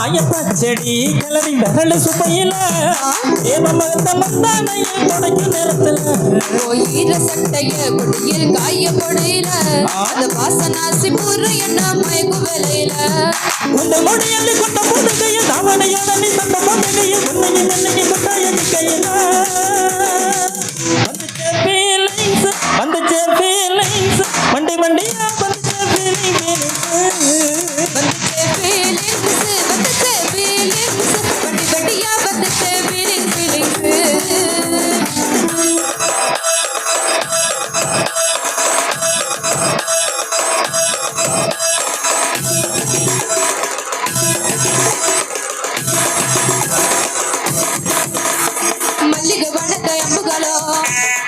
மாயப்பச்செடி கிளறி விரல சுப்பையில தொடக்கும் நேரத்துல ஈர சட்டைய கொடியில் காய கொடையில அந்த வாசனாசி பூர என்ன மயக்கு விலையில உந்த மொழியல்லி கொண்ட முதுகைய தாவணையோட நீ தந்த முதுகைய உன்னையும் என்னையும் கொண்டாய கையில